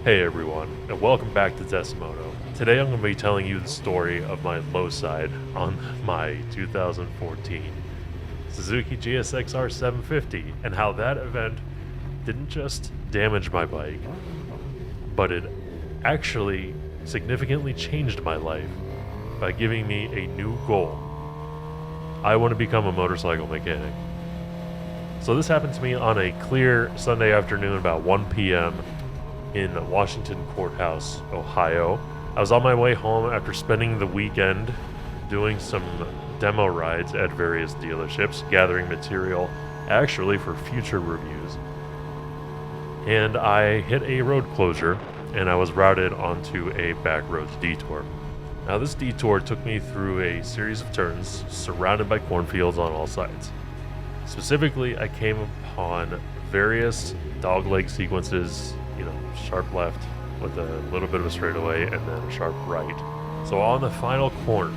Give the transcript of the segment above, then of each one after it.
Hey everyone, and welcome back to Desimoto. Today I'm going to be telling you the story of my low side on my 2014 Suzuki GSXR-750 and how that event didn't just damage my bike, but it actually significantly changed my life by giving me a new goal. I want to become a motorcycle mechanic. So this happened to me on a clear Sunday afternoon about 1 p.m. in Washington Courthouse, Ohio. I was on my way home after spending the weekend doing some demo rides at various dealerships, gathering material actually for future reviews. And I hit a road closure and I was routed onto a back roads detour. Now this detour took me through a series of turns surrounded by cornfields on all sides. Specifically, I came upon various dogleg sequences, sharp left with a little bit of a straightaway and then a sharp right. So on the final corner,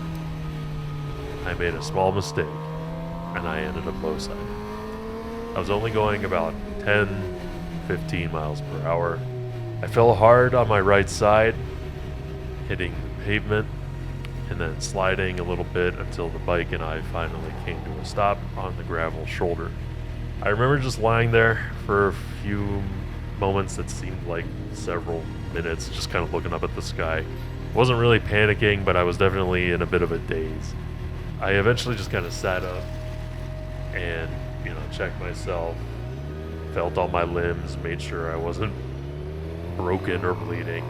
I made a small mistake and I ended up low side. I was only going about 10, 15 miles per hour. I fell hard on my right side, hitting the pavement and then sliding a little bit until the bike and I finally came to a stop on the gravel shoulder. I remember just lying there for a few moments that seemed like several minutes, just kind of looking up at the sky. Wasn't really panicking, but I was definitely in a bit of a daze. I eventually just kind of sat up and, checked myself, felt all my limbs, made sure I wasn't broken or bleeding,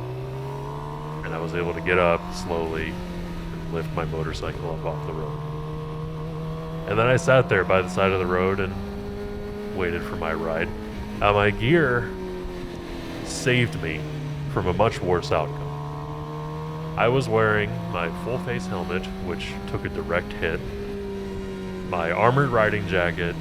and I was able to get up slowly and lift my motorcycle up off the road. And then I sat there by the side of the road and waited for my ride. My gear saved me from a much worse outcome. I was wearing my full face helmet, which took a direct hit, my armored riding jacket,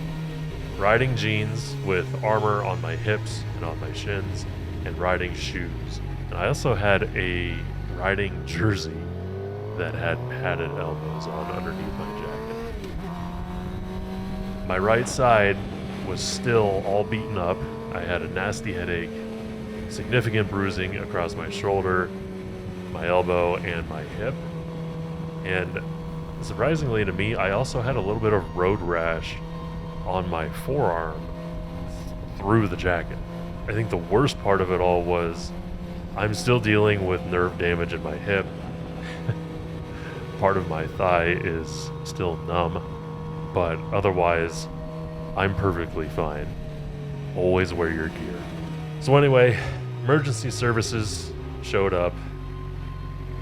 riding jeans with armor on my hips and on my shins, and riding shoes. And I also had a riding jersey that had padded elbows on underneath my jacket. My right side was still all beaten up. I had a nasty headache, significant bruising across my shoulder, my elbow, and my hip. And surprisingly to me, I also had a little bit of road rash on my forearm through the jacket. I think the worst part of it all was I'm still dealing with nerve damage in my hip. Part of my thigh is still numb, but otherwise, I'm perfectly fine. Always wear your gear. So anyway, emergency services showed up.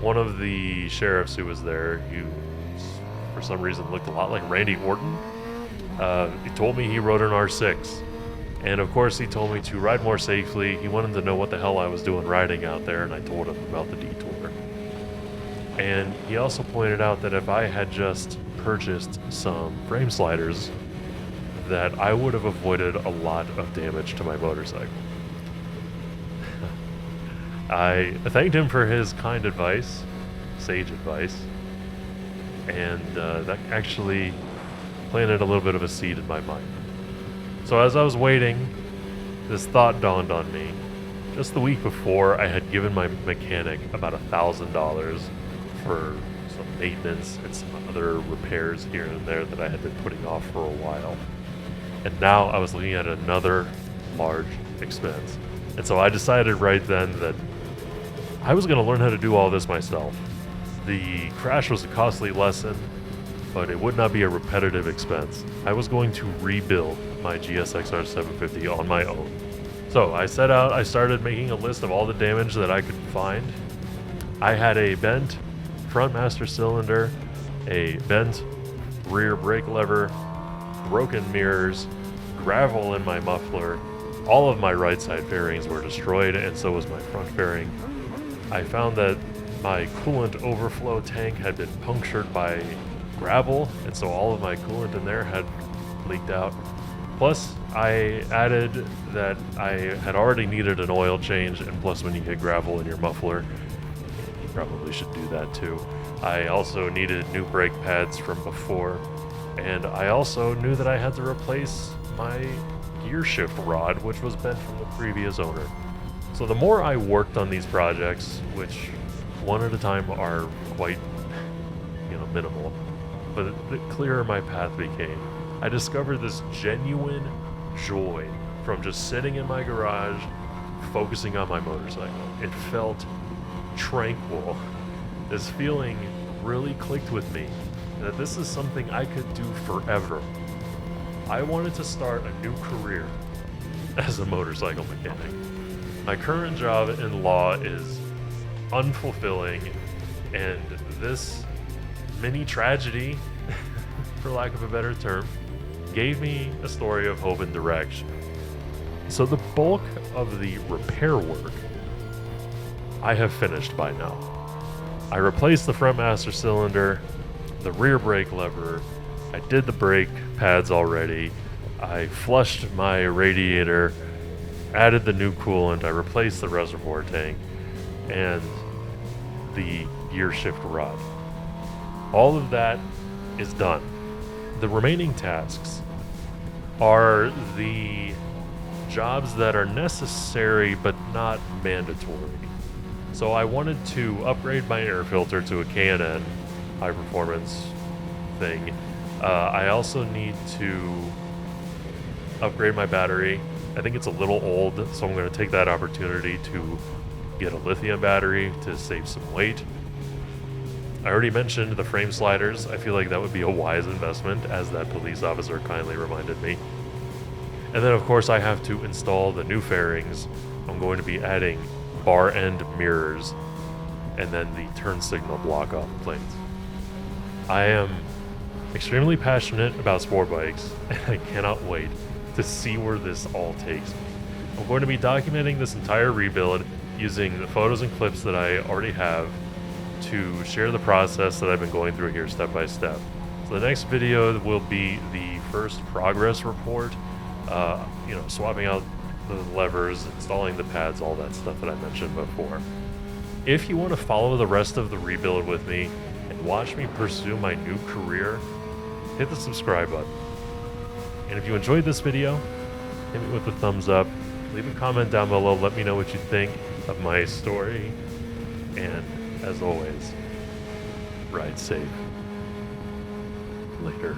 One of the sheriffs who was there, who for some reason looked a lot like Randy Orton, he told me he rode an R6. And of course he told me to ride more safely. He wanted to know what the hell I was doing riding out there, and I told him about the detour. And he also pointed out that if I had just purchased some frame sliders, that I would have avoided a lot of damage to my motorcycle. I thanked him for his kind advice, sage advice, and that actually planted a little bit of a seed in my mind. So as I was waiting, this thought dawned on me. Just the week before, I had given my mechanic about $1,000 for some maintenance and some other repairs here and there that I had been putting off for a while. And now I was looking at another large expense. And so I decided right then that I was going to learn how to do all this myself. The crash was a costly lesson, but it would not be a repetitive expense. I was going to rebuild my GSXR-750 on my own. So I set out, I started making a list of all the damage that I could find. I had a bent front master cylinder, a bent rear brake lever, broken mirrors, gravel in my muffler. All of my right side fairings were destroyed, and so was my front fairing. I found that my coolant overflow tank had been punctured by gravel, and so all of my coolant in there had leaked out. Plus, I added that I had already needed an oil change, and plus when you get gravel in your muffler, you probably should do that too. I also needed new brake pads from before, and I also knew that I had to replace my gear shift rod, which was bent from the previous owner. So the more I worked on these projects, which one at a time are quite, minimal, but the clearer my path became, I discovered this genuine joy from just sitting in my garage, focusing on my motorcycle. It felt tranquil. This feeling really clicked with me that this is something I could do forever. I wanted to start a new career as a motorcycle mechanic. My current job in law is unfulfilling, and this mini tragedy, for lack of a better term, gave me a story of hope and direction. So the bulk of the repair work I have finished by now. I replaced the front master cylinder, the rear brake lever, I did the brake pads already, I flushed my radiator, added the new coolant, I replaced the reservoir tank, and the gear shift rod. All of that is done. The remaining tasks are the jobs that are necessary but not mandatory. So I wanted to upgrade my air filter to a K&N high performance thing. I also need to upgrade my battery. I think it's a little old, so I'm going to take that opportunity to get a lithium battery to save some weight. I already mentioned the frame sliders. I feel like that would be a wise investment, as that police officer kindly reminded me. And then, of course, I have to install the new fairings. I'm going to be adding bar end mirrors and then the turn signal block off plates. I am extremely passionate about sport bikes, and I cannot wait to see where this all takes me. I'm going to be documenting this entire rebuild using the photos and clips that I already have to share the process that I've been going through here step by step. So the next video will be the first progress report, swapping out the levers, installing the pads, all that stuff that I mentioned before. If you want to follow the rest of the rebuild with me and watch me pursue my new career, hit the subscribe button. And if you enjoyed this video, hit me with a thumbs up, leave a comment down below, let me know what you think of my story, and as always, ride safe. Later.